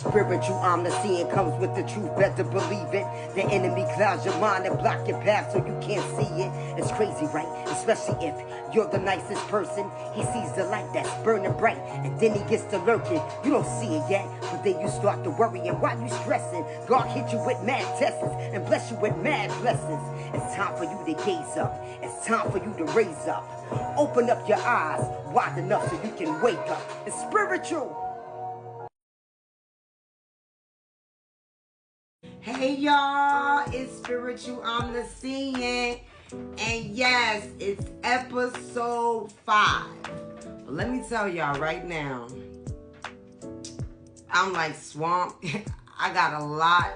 Spiritual omniscient comes with the truth, better believe it. The enemy clouds your mind and block your path so you can't see it. It's crazy, right? Especially if you're the nicest person. He sees the light that's burning bright, and then he gets to lurking. You don't see it yet, but then you start to worry. And why you stressing? God hit you with mad tests and bless you with mad blessings. It's time for you to gaze up. It's time for you to raise up. Open up your eyes wide enough so you can wake up. It's spiritual. Hey y'all, it's Spiritual Omniscient, and yes, it's episode 5. But let me tell y'all right now, I'm like swamped. I got a lot.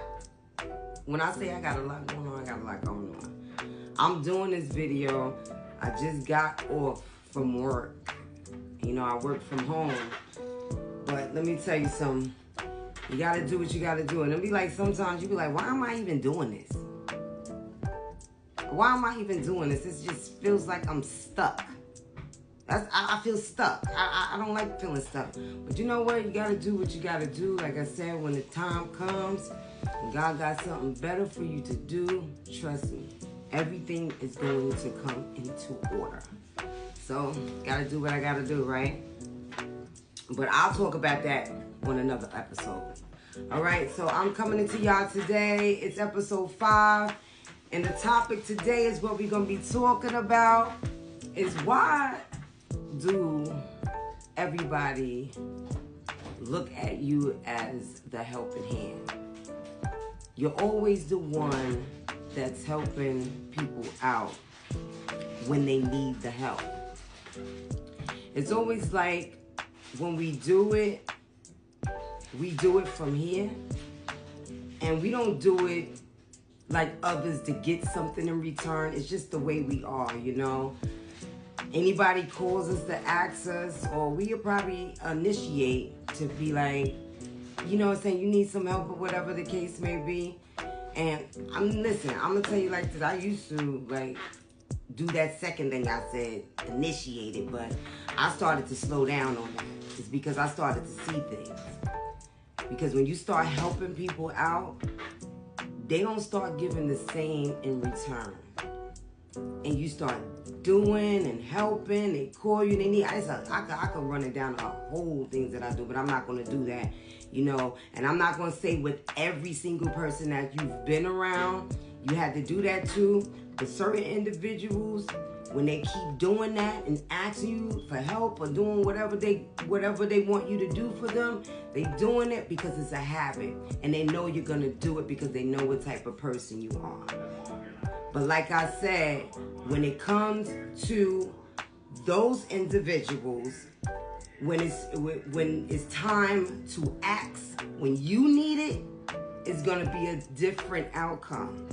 When I say I got a lot going on, I got a lot going on. I'm doing this video. I just got off from work. You know, I work from home. But let me tell you something. You gotta do what you gotta do. And it'll be like, sometimes you be like, why am I even doing this? Why am I even doing this? It just feels like I'm stuck. I feel stuck. I don't like feeling stuck. But you know what? You gotta do what you gotta do. Like I said, when the time comes, and God got something better for you to do, trust me, everything is going to come into order. So, gotta do what I gotta do, right? But I'll talk about that on another episode. Alright, so I'm coming into y'all today. It's episode 5. And the topic today is what we're going to be talking about is why do everybody look at you as the helping hand? You're always the one that's helping people out when they need the help. It's always like when we do it from here, and we don't do it like others to get something in return. It's just the way we are, you know. Anybody calls us to ask us, or we'll probably initiate to be like, you know what I'm saying, you need some help or whatever the case may be. And I'm gonna tell you like this, I used to like do that second thing I said, initiate it, but I started to slow down on that. It's because I started to see things. Because when you start helping people out, they don't start giving the same in return. And you start doing and helping, they call you, they need, I could run it down the whole things that I do, but I'm not going to do that, you know. And I'm not going to say with every single person that you've been around, you had to do that too. But certain individuals, when they keep doing that and asking you for help or doing whatever they want you to do for them, they doing it because it's a habit. And they know you're going to do it because they know what type of person you are. But like I said, when it comes to those individuals, when it's time to ask, when you need it, it's going to be a different outcome.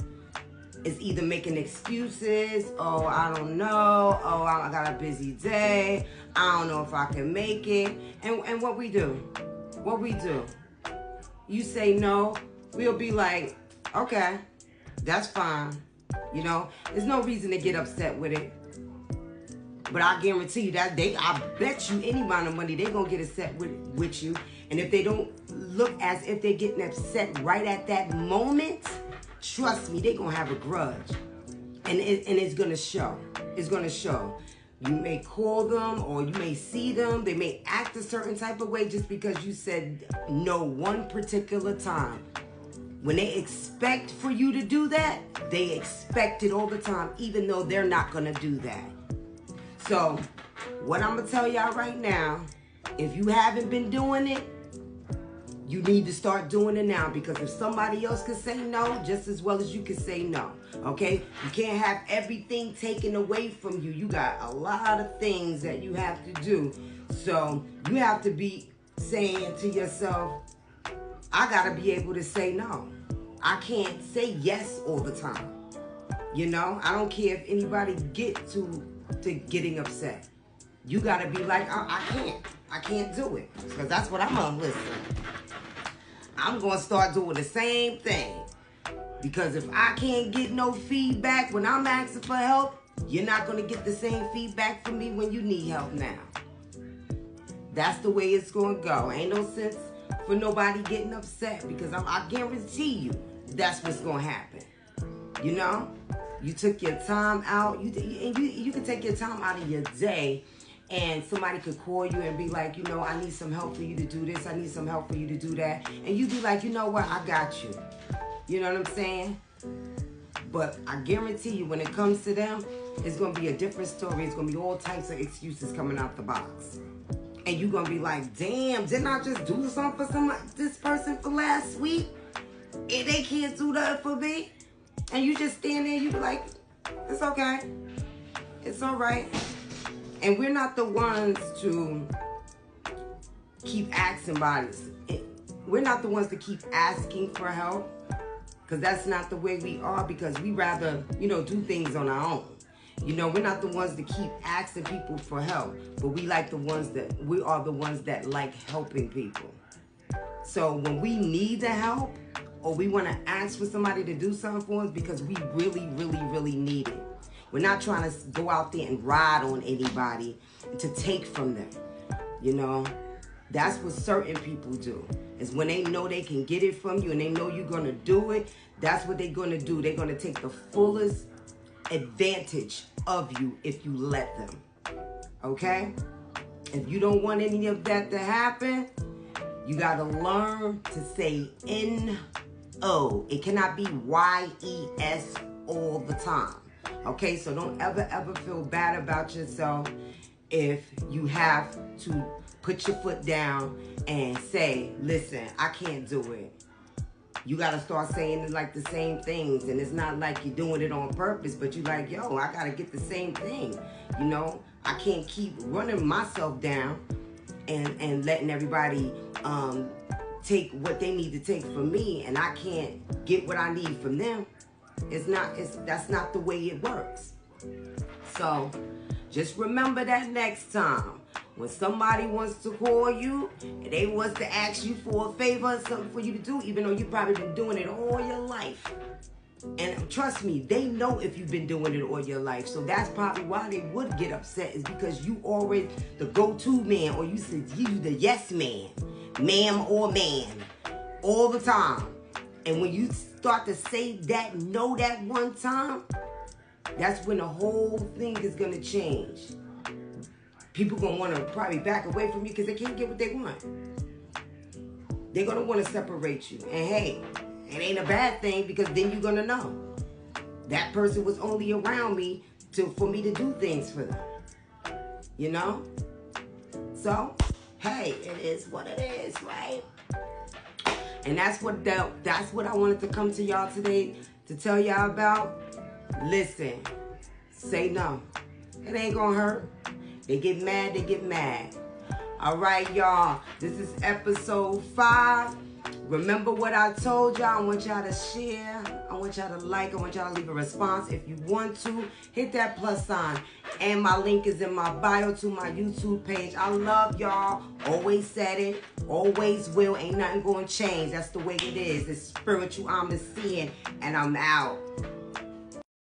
It's either making excuses, oh, I don't know, oh, I got a busy day, I don't know if I can make it. And what we do, you say no, we'll be like, okay, that's fine. You know, there's no reason to get upset with it. But I guarantee you that I bet you any amount of money, they're going to get upset with you. And if they don't look as if they're getting upset right at that moment, trust me, they're going to have a grudge. And it's going to show. It's going to show. You may call them or you may see them. They may act a certain type of way just because you said no one particular time. When they expect for you to do that, they expect it all the time, even though they're not going to do that. So, what I'm going to tell y'all right now, if you haven't been doing it, you need to start doing it now, because if somebody else can say no just as well as you can say no, okay? You can't have everything taken away from you. You got a lot of things that you have to do. So you have to be saying to yourself, I got to be able to say no. I can't say yes all the time. You know, I don't care if anybody get to getting upset. You got to be like, I can't do it, because that's what I'm going to listen. I'm going to start doing the same thing. Because if I can't get no feedback when I'm asking for help, you're not going to get the same feedback from me when you need help now. That's the way it's going to go. Ain't no sense for nobody getting upset, because I guarantee you that's what's gonna happen. You know, you took your time out. You can take your time out of your day, and somebody could call you and be like, you know, I need some help for you to do this. I need some help for you to do that, and you be like, you know what, I got you. You know what I'm saying? But I guarantee you, when it comes to them, it's gonna be a different story. It's gonna be all types of excuses coming out the box. And you're going to be like, damn, didn't I just do something for this person for last week? And they can't do that for me? And you just stand there, you be like, it's okay. It's all right. And we're not the ones to keep asking bodies. We're not the ones to keep asking for help. Because that's not the way we are. Because we rather, you know, do things on our own. You know, we're not the ones that keep asking people for help, but we are the ones that like helping people. So when we need the help, or we want to ask for somebody to do something for us because we really, really, really need it. We're not trying to go out there and ride on anybody to take from them. You know, that's what certain people do. Is when they know they can get it from you and they know you're going to do it, that's what they're going to do. They're going to take the fullest advantage of you if you let them. Okay? If you don't want any of that to happen, you got to learn to say N-O. It cannot be Y-E-S all the time. Okay? So don't ever feel bad about yourself if you have to put your foot down and say, listen, I can't do it. You got to start saying like the same things. And it's not like you're doing it on purpose, but you're like, yo, I got to get the same thing. You know, I can't keep running myself down and letting everybody take what they need to take from me, and I can't get what I need from them. That's not the way it works. So just remember that next time. When somebody wants to call you and they wants to ask you for a favor, something for you to do, even though you've probably been doing it all your life. And trust me, they know if you've been doing it all your life. So that's probably why they would get upset, is because you already the go-to man, or you the yes man, ma'am or man, all the time. And when you start to say that no that one time, that's when the whole thing is going to change. People going to want to probably back away from you because they can't get what they want. They're going to want to separate you. And hey, it ain't a bad thing, because then you're going to know. That person was only around me for me to do things for them. You know? So, hey, it is what it is, right? And that's what I wanted to come to y'all today to tell y'all about. Listen, say no. It ain't going to hurt. They get mad, they get mad. All right, y'all. This is episode 5. Remember what I told y'all. I want y'all to share. I want y'all to like. I want y'all to leave a response. If you want to, hit that plus sign. And my link is in my bio to my YouTube page. I love y'all. Always said it. Always will. Ain't nothing going to change. That's the way it is. It's spiritual. I'm seeing. And I'm out.